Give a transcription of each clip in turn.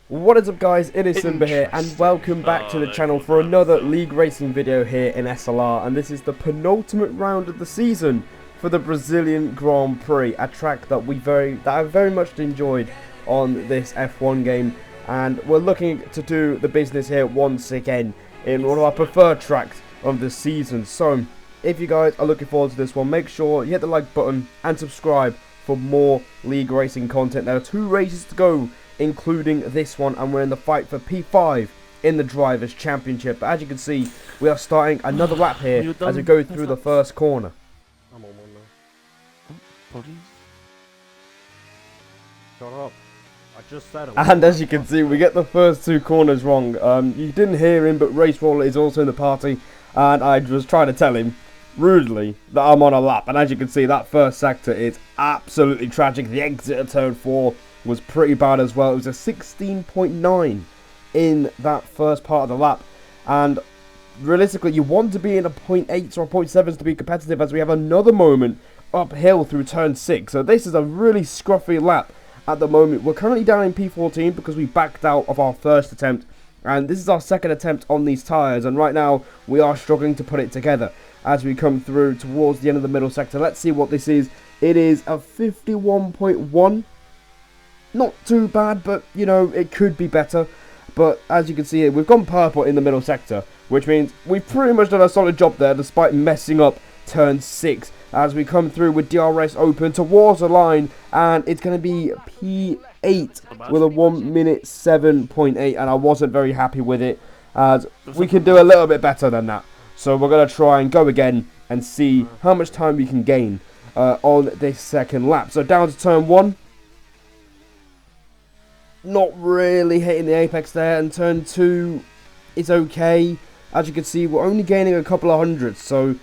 What is up guys, it is Simba here and welcome back to the channel for another league racing video here in SLR, and this is the penultimate round of the season for the Brazilian Grand Prix, a track that I very much enjoyed on this F1 game, and we're looking to do the business here once again in one of our preferred tracks of the season. So if you guys are looking forward to this one, make sure you hit the like button and subscribe for more league racing content. There are 2 races to go, including this one, and we're in the fight for P5 in the Drivers' Championship. But as you can see, we are starting another lap here as we go through the first corner. I'm on one now. Please. Shut up. I just said it. And as you can see, we get the first 2 corners wrong. You didn't hear him, but Race Roller is also in the party, and I was trying to tell him rudely that I'm on a lap. And as you can see, that first sector is absolutely tragic. The exit at turn 4 was pretty bad as well. It was a 16.9 in that first part of the lap, and realistically you want to be in a 0.8s or 0.7s to be competitive, as we have another moment uphill through turn 6. So this is a really scruffy lap at the moment. We're currently down in P14 because we backed out of our first attempt, and this is our second attempt on these tyres, and right now we are struggling to put it together as we come through towards the end of the middle sector. Let's see what this is. It is a 51.1. Not too bad, but, you know, it could be better. But as you can see here, we've gone purple in the middle sector, which means we've pretty much done a solid job there, despite messing up turn 6. As we come through with DRS open towards the line, and it's going to be P8 with a 1:07.8, and I wasn't very happy with it, as we can do a little bit better than that. So we're going to try and go again and see how much time we can gain on this second lap. So down to turn 1. Not really hitting the apex there, and turn 2 is okay. As you can see, we're only gaining a couple of hundreds, so,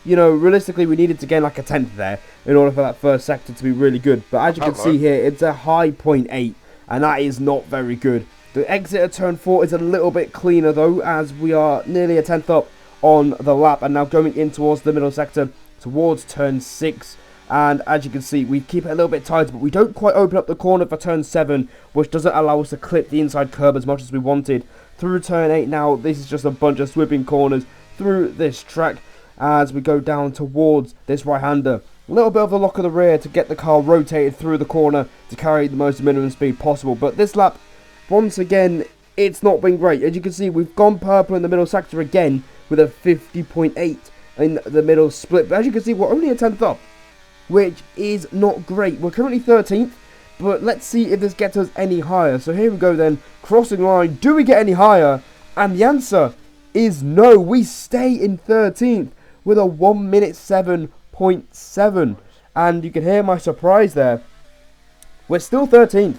you know, realistically we needed to gain like a 10th there in order for that first sector to be really good. But as you can see here, it's a high 0.8, and that is not very good. The exit at turn 4 is a little bit cleaner though, as we are nearly a 10th up on the lap, and now going in towards the middle sector towards turn 6. And as you can see, we keep it a little bit tighter, but we don't quite open up the corner for turn 7, which doesn't allow us to clip the inside curb as much as we wanted. Through turn 8 now, this is just a bunch of sweeping corners through this track as we go down towards this right-hander. A little bit of the lock of the rear to get the car rotated through the corner to carry the most minimum speed possible. But this lap, once again, it's not been great. As you can see, we've gone purple in the middle sector again with a 50.8 in the middle split. But as you can see, we're only a 10th up, which is not great. We're currently 13th, but let's see if this gets us any higher. So here we go then, crossing line. Do we get any higher? And the answer is no. We stay in 13th with a 1:07.7. And you can hear my surprise there. We're still 13th.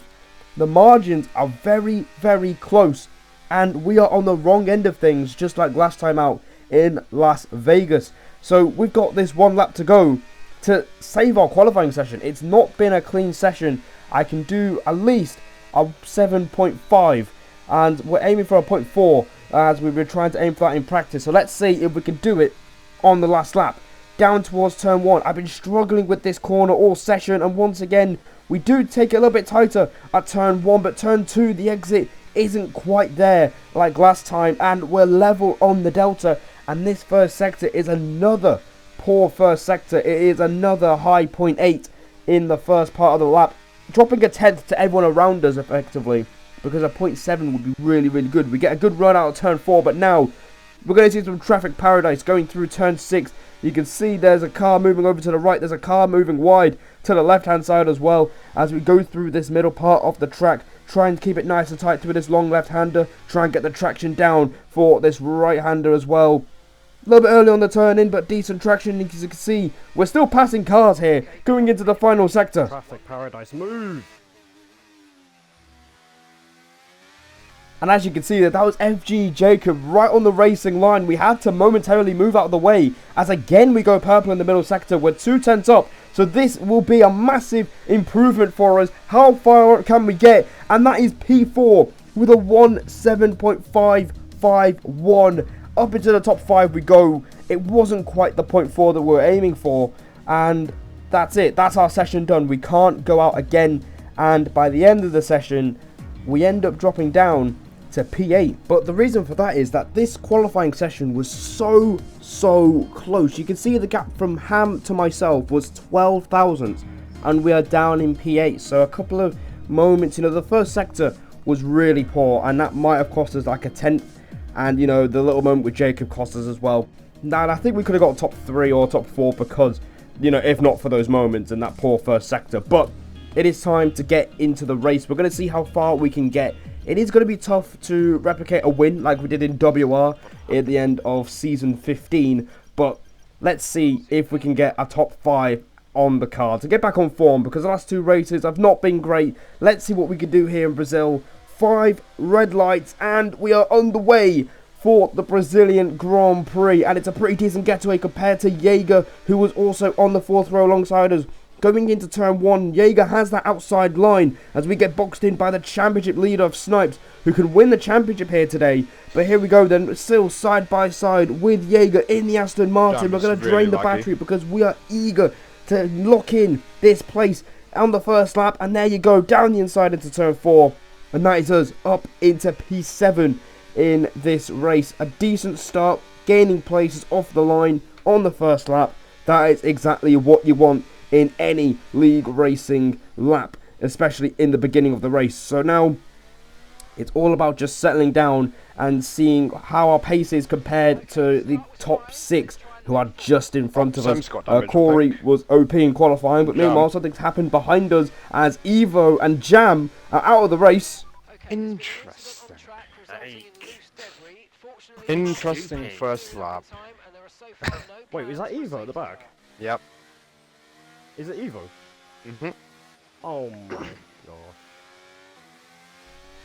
The margins are very, very close, and we are on the wrong end of things, just like last time out in Las Vegas. So we've got this 1 lap to go to save our qualifying session. It's not been a clean session. I can do at least a 7.5, and we're aiming for a 0.4 as we were trying to aim for that in practice. So let's see if we can do it on the last lap. Down towards turn 1. I've been struggling with this corner all session, and once again we do take it a little bit tighter at turn 1, but turn 2, the exit isn't quite there like last time, and we're level on the delta. And this first sector is another poor first sector. It is another high 0.8 in the first part of the lap, dropping a 10th to everyone around us effectively, because a 0.7 would be really, really good. We get a good run out of turn 4, but now we're going to see some traffic paradise going through turn 6. You can see there's a car moving over to the right, there's a car moving wide to the left hand side as well, as we go through this middle part of the track, trying to keep it nice and tight to this long left hander, try and get the traction down for this right hander as well. A little bit early on the turn in, but decent traction. As you can see, we're still passing cars here, going into the final sector. Traffic paradise, move! And as you can see, that was FG Jacob right on the racing line. We had to momentarily move out of the way, as again we go purple in the middle sector. We're 2 tenths up, so this will be a massive improvement for us. How far can we get? And that is P4 with a 1:07.551. Up into the top 5 we go. It wasn't quite the 0.4 that we were aiming for, and that's it. That's our session done. We can't go out again, and by the end of the session, we end up dropping down to P8. But the reason for that is that this qualifying session was so close. You can see the gap from Ham to myself was 12 thousandths, and we are down in P8. So a couple of moments, you know, the first sector was really poor, and that might have cost us like a tenth. And you know, the little moment with Jacob cost us as well. Now I think we could have got top 3 or top 4 because, you know, if not for those moments and that poor first sector. But it is time to get into the race. We're going to see how far we can get. It is going to be tough to replicate a win like we did in WR at the end of season 15. But let's see if we can get a top 5 on the card to get back on form, because the last 2 races have not been great. Let's see what we can do here in Brazil. 5 red lights and we are on the way for the Brazilian Grand Prix, and it's a pretty decent getaway compared to Jaeger, who was also on the 4th row alongside us. Going into turn 1, Jaeger has that outside line as we get boxed in by the championship leader of Snipes, who can win the championship here today. But here we go then, still side by side with Jaeger in the Aston Martin. We're going to drain the battery because we are eager to lock in this place on the first lap. And there you go, down the inside into turn 4. And that is us up into P7 in this race. A decent start, gaining places off the line on the first lap. That is exactly what you want in any league racing lap, especially in the beginning of the race. So now it's all about just settling down and seeing how our pace is compared to the top 6 who are just in front of us. Corey was OP in qualifying, but meanwhile something's happened behind us as Evo and Jam are out of the race. Interesting. Interesting first lap. Wait, is that Evo at the back? Yep. Is it Evo? Mm-hmm. Oh my gosh.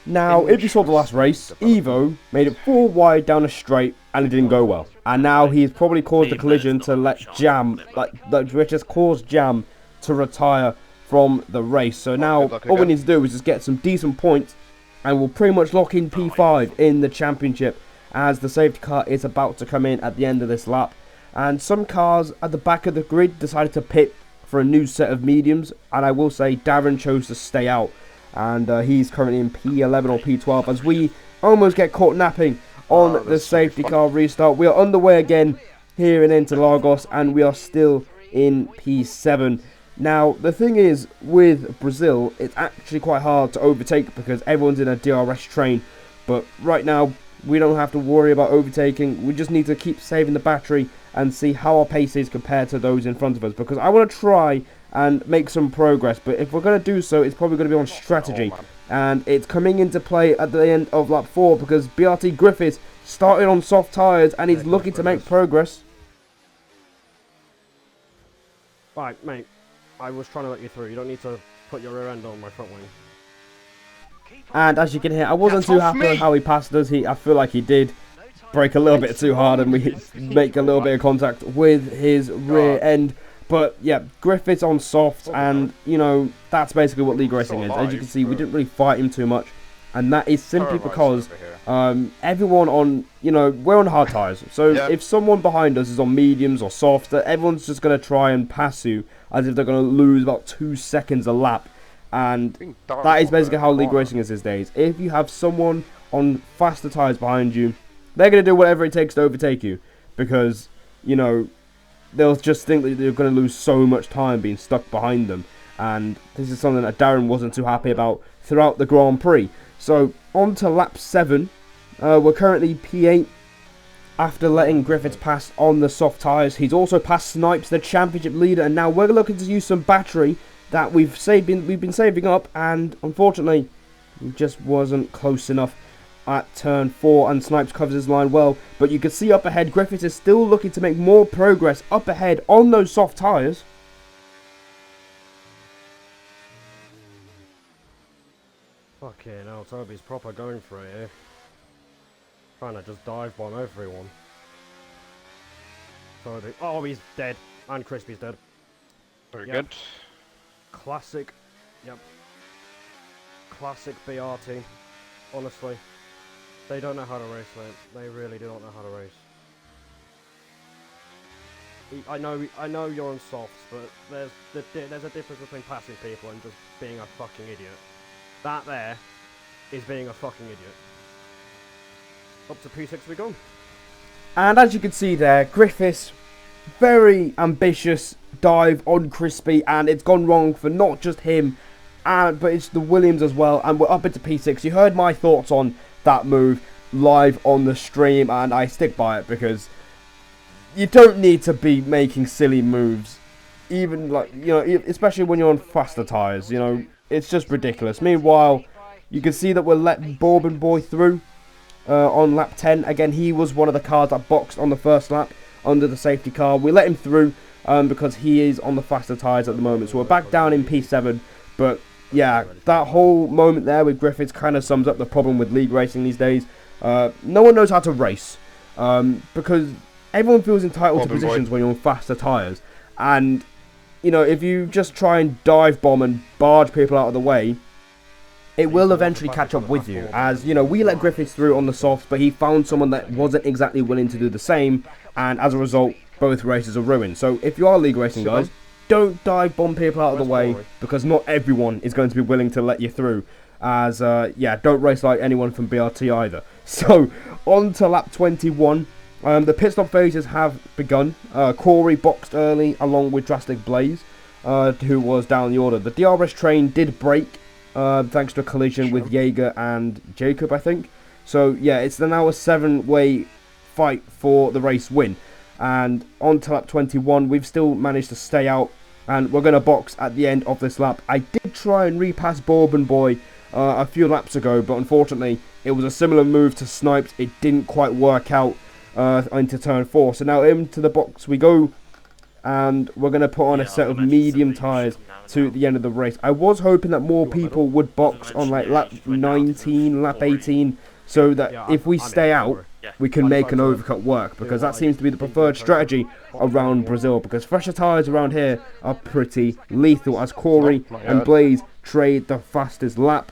Now, if you saw the last race, Evo made it 4 wide down a straight and it didn't go well. And now he's probably caused a collision to let Jam, which has caused Jam to retire from the race. So now all we need to do is just get some decent points and we'll pretty much lock in P5 in the championship, as the safety car is about to come in at the end of this lap. And some cars at the back of the grid decided to pit for a new set of mediums, and I will say Darren chose to stay out, and he's currently in P11 or P12 as we almost get caught napping on the safety car restart. We are underway again here in Interlagos, and we are still in P7. Now the thing is, with Brazil, it's actually quite hard to overtake because everyone's in a DRS train, but right now we don't have to worry about overtaking. We just need to keep saving the battery and see how our pace is compared to those in front of us, because I want to try and make some progress. But if we're going to do so, it's probably going to be on strategy, and it's coming into play at the end of lap 4 because BRT Griffiths started on soft tyres and he's looking to make progress. Right, mate, I was trying to let you through. You don't need to put your rear end on my front wing. And as you can hear, I wasn't too happy with how he passed us. I feel like he did brake a little bit too hard and we make a little bit of contact with his rear end. But yeah, Griffiths on soft, and you know, that's basically what league racing is. As you can see, we didn't really fight him too much, and that is simply because everyone on, you know, we're on hard tyres. So if someone behind us is on mediums or soft, everyone's just going to try and pass you as if they're going to lose about 2 seconds a lap. And that is basically how league racing is these days. If you have someone on faster tyres behind you, they're going to do whatever it takes to overtake you, because, you know, they'll just think that they're going to lose so much time being stuck behind them. And this is something that Darren wasn't too happy about throughout the Grand Prix. So on to lap 7. We're currently P8 after letting Griffiths pass on the soft tyres. He's also passed Snipes, the championship leader, and now we're looking to use some battery that we've been saving up, and unfortunately it just wasn't close enough at turn 4, and Snipes covers his line well. But you can see up ahead, Griffiths is still looking to make more progress up ahead on those soft tyres. Fucking hell, Toby's proper going for it here. Trying to just dive bomb everyone. Toby. Oh, he's dead. And Crispy's dead. Very good. Classic. Yep. Classic BRT. Honestly. They don't know how to race, mate. They really do not know how to race. I know you're on softs, but there's a difference between passing people and just being a fucking idiot. That there is being a fucking idiot. Up to P6 we go. And as you can see there, Griffiths, very ambitious dive on Crispy, and it's gone wrong for not just him, but it's the Williams as well, and we're up into P6. You heard my thoughts on that move live on the stream, and I stick by it because you don't need to be making silly moves, even like, you know, especially when you're on faster tyres, you know, it's just ridiculous. Meanwhile, you can see that we're letting Bourbon Boy through on lap 10. Again, he was one of the cars that boxed on the first lap under the safety car. We let him through because he is on the faster tyres at the moment. So we're back down in P7. But yeah, that whole moment there with Griffiths kind of sums up the problem with league racing these days. No one knows how to race because everyone feels entitled to positions when you're on faster tyres. And, you know, if you just try and dive bomb and barge people out of the way, it will eventually catch up with you. As, you know, we let Griffiths through on the softs, but he found someone that wasn't exactly willing to do the same, and as a result, both races are ruined. So if you are league racing, guys, don't dive bomb people out of the way, because not everyone is going to be willing to let you through. As, yeah, don't race like anyone from BRT either. So, on to lap 21. The pit stop phases have begun. Corey boxed early along with Drastic Blaze, who was down the order. The DRS train did break, thanks to a collision with Jaeger and Jacob, I think. So, yeah, it's now a 7-way fight for the race win. And on to lap 21, we've still managed to stay out, and we're going to box at the end of this lap. I did try and repass Bourbon Boy a few laps ago, but unfortunately, it was a similar move to Snipes. It didn't quite work out into turn 4. So now into the box we go, and we're going to put on a set of medium tyres to the end of the race. I was hoping that more people would box on like lap 19, lap 18, so that if we stay out, we can make an overcut work, because that seems to be the preferred strategy around Brazil, because fresher tyres around here are pretty lethal, as Corey and Blaze trade the fastest lap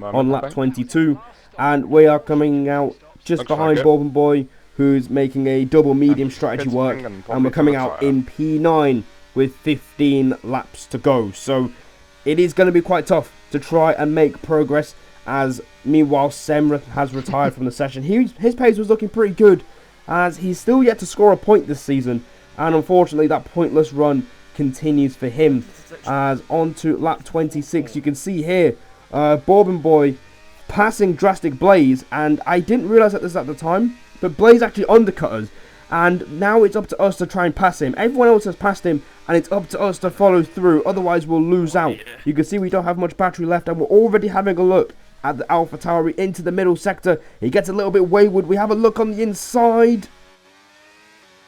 on lap 22, and we are coming out just behind Bourbon Boy, who's making a double medium strategy work, and we're coming out in P9 with 15 laps to go. So it is going to be quite tough to try and make progress, as meanwhile Semra has retired from the session. His pace was looking pretty good, as he's still yet to score a point this season, and unfortunately that pointless run continues for him. As on to lap 26, you can see here Bourbon Boy passing Drastic Blaze, and I didn't realise this at the time, but Blaze actually undercut us, and now it's up to us to try and pass him. Everyone else has passed him, and it's up to us to follow through, otherwise we'll lose out. You can see we don't have much battery left, and we're already having a look at the Alpha Tauri into the middle sector. He gets a little bit wayward. We have a look on the inside.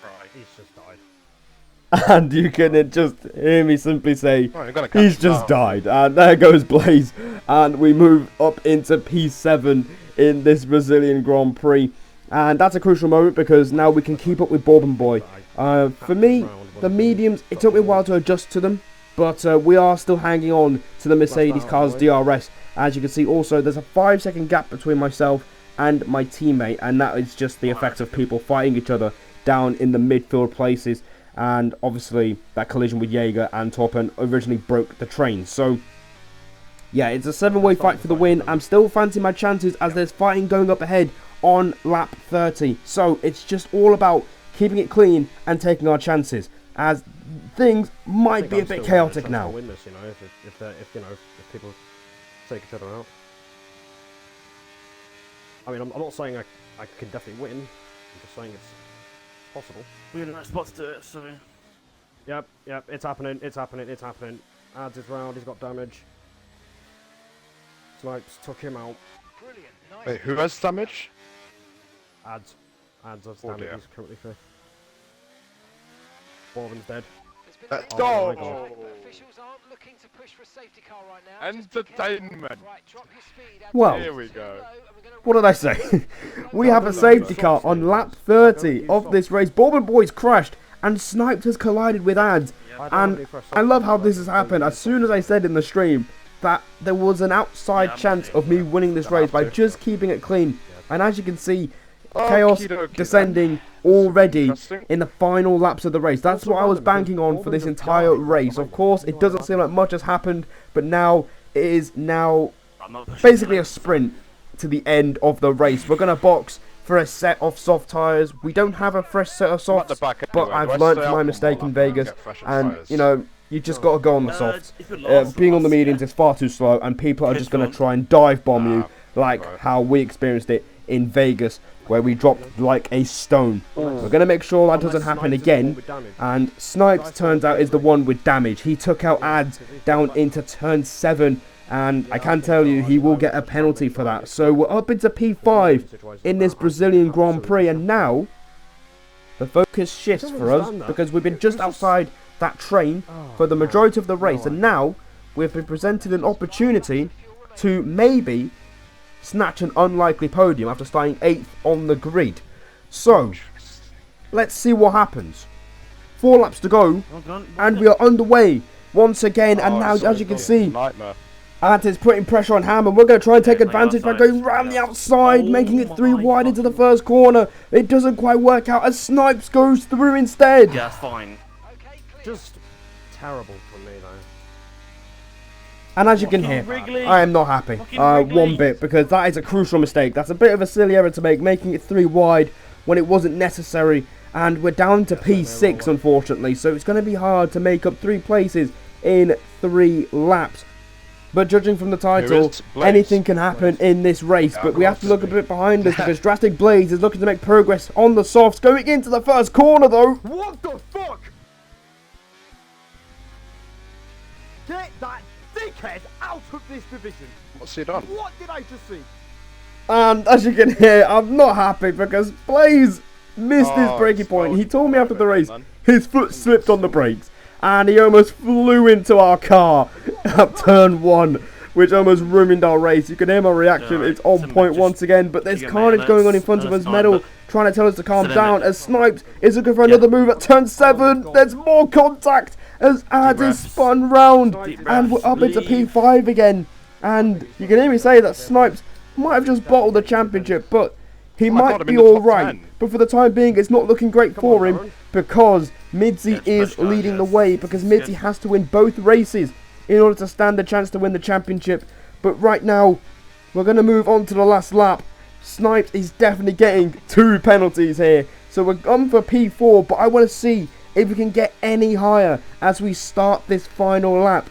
Right, he's just died. And you can just hear me simply say, he's just died. And there goes Blaze. And we move up into P7 in this Brazilian Grand Prix. And that's a crucial moment, because now we can keep up with Bourbon Boy. For me, the mediums, it took me a while to adjust to them, but we are still hanging on to the Mercedes car's DRS. As you can see, also, there's a 5-second gap between myself and my teammate, and that is just the effect of people fighting each other down in the midfield places. And obviously, that collision with Jaeger and Torpen originally broke the train. So, yeah, it's a 7-way fight for the win. I'm still fancying my chances, as there's fighting going up ahead on lap 30. So, it's just all about keeping it clean and taking our chances, as things might be a bit chaotic now. Win this, you know, if people take each other out. I mean, I'm not saying I can definitely win. I'm just saying it's possible. We're in the right spot to do it, so... Yep, it's happening. Adds his round, he's got damage. Snipes took him out. Brilliant. Nice. Wait, who has damage? Adds has damage, he's currently 5th. Bourbon's dead. Let's Oh my go! God. Officials aren't looking to push for a safety car right now. Entertainment! Right, drop your speed. Well, Here we go. what did I say? We have a safety car on lap 30 of this race. Bourbon Boy's crashed, and Sniped has collided with Ads. And I love how this has happened. As soon as I said in the stream that there was an outside chance of me winning this race by just keeping it clean. And as you can see, chaos descending already in the final laps of the race. That's what I was banking on for this entire race. Of course, it doesn't seem like much has happened, but now it is I'm not pushing basically the a sprint to the end of the race. We're going to box for a set of soft tyres. We don't have a fresh set of I'm at the softs, back but anyway. Do I've I learned stay from out my one mistake more in lap and Vegas. get fresher And, tyres? you know, you just got to go on the softs. It's been last Being on the last, mediums yeah. is far too slow, and people are Chris just going to Gunn. try and dive bomb you like right. how we experienced it in Vegas, where we dropped like a stone. We're going to make sure that doesn't happen again. And Snipes turns out is the one with damage. He took out Ads down into turn 7, and I can tell you he will get a penalty for that. So we're up into P5 in this Brazilian Grand Prix, and now the focus shifts for us because we've been just outside that train for the majority of the race, and now we've been presented an opportunity to maybe snatch an unlikely podium after starting 8th on the grid. So let's see what happens. 4 laps to go, and we are underway once again. And now, as you can see, Nightmare. Ant is putting pressure on Ham, and we're going to try and take advantage by going round the outside, making it 3 wide into the first corner. It doesn't quite work out as Snipes goes through instead. Yeah, that's fine. Okay, clear. Just terrible for me though. And as you can Fucking hear, Wrigley. I am not happy Fucking Wrigley. one bit, because that is a crucial mistake. That's a bit of a silly error to make, making it 3 wide when it wasn't necessary. And we're down to P6, unfortunately, so it's going to be hard to make up 3 places in 3 laps. But judging from the title, is Blaze? anything can happen in this race. But we have to look a bit behind us because Drastic Blaze is looking to make progress on the softs. Going into the first corner, though. What the fuck? Get that dickhead out of this division. What's he done? What did I just see? And as you can hear, I'm not happy because Blaze missed his Oh, braking it's point. not He told me after the race then. his foot slipped on the brakes and he almost flew into our car at turn 1, which almost ruined our race. You can hear my reaction. Alright, It's on so point just- once again, but there's you get carnage me, going on in front of that's us. fine, Metal but- trying to tell us to calm so then down it- as Snipes is looking for another move at turn 7. There's more contact as Ad is breaths. spun round Deep and we're breaths, up into leave. P5 again. And you can hear me say that Snipes might have just bottled the championship, but he my might God, I'm be in the top alright. 10. But for the time being, it's not looking great for him because Midzi Yes, is fresh guy, leading the yes. way because Midzi Yes. has to win both races in order to stand a chance to win the championship. But right now, we're going to move on to the last lap. Snipes is definitely getting 2 penalties here. So we're on for P4, but I want to see if we can get any higher as we start this final lap.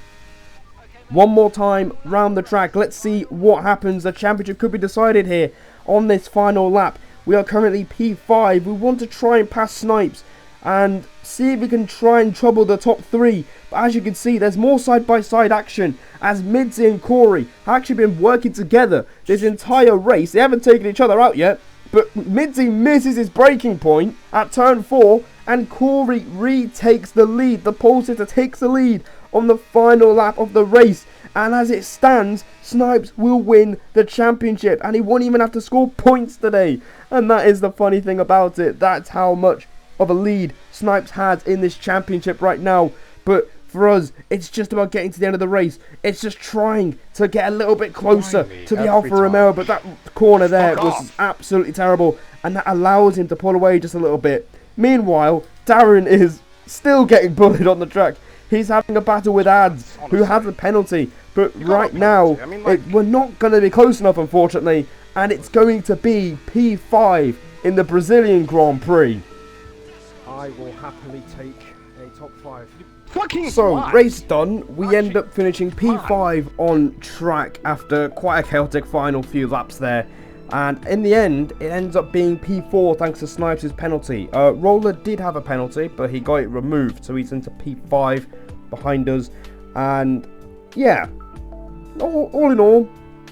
One more time round the track. Let's see what happens. The championship could be decided here on this final lap. We are currently P5. We want to try and pass Snipes and see if we can try and trouble the top 3. But as you can see, there's more side-by-side action as Midzi and Corey have actually been working together this entire race. They haven't taken each other out yet, but Midzi misses his braking point at turn 4 and Corey retakes the lead. The pole sitter takes the lead on the final lap of the race, and as it stands, Snipes will win the championship and he won't even have to score points today. And that is the funny thing about it. That's how much of a lead Snipes has in this championship right now. But for us, it's just about getting to the end of the race. It's just trying to get a little bit closer to the Alfa Romeo, but that corner there was absolutely terrible, and that allows him to pull away just a little bit. Meanwhile, Darren is still getting bullied on the track. He's having a battle with Ads, who has a penalty, but right now, we're not going to be close enough, unfortunately, and it's going to be P5 in the Brazilian Grand Prix. I will happily take a top 5. So, race done. We end up finishing P5 on track after quite a chaotic final few laps there. And in the end, it ends up being P4 thanks to Snipes' penalty. Roller did have a penalty, but he got it removed, so he's into P5 behind us. And yeah, all in all,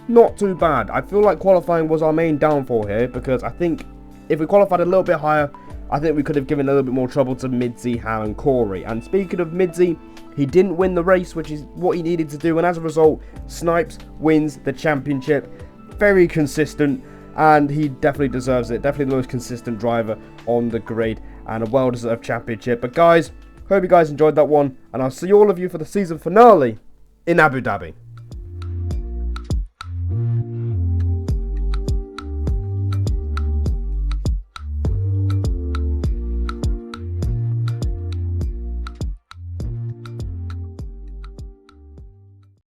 not too bad. I feel like qualifying was our main downfall here, because I think if we qualified a little bit higher, I think we could have given a little bit more trouble to Midzi, Ham and Corey. And speaking of Midzi, he didn't win the race, which is what he needed to do. And as a result, Snipes wins the championship. Very consistent, and he definitely deserves it. Definitely the most consistent driver on the grid, and a well-deserved championship. But guys, hope you guys enjoyed that one, and I'll see all of you for the season finale in Abu Dhabi.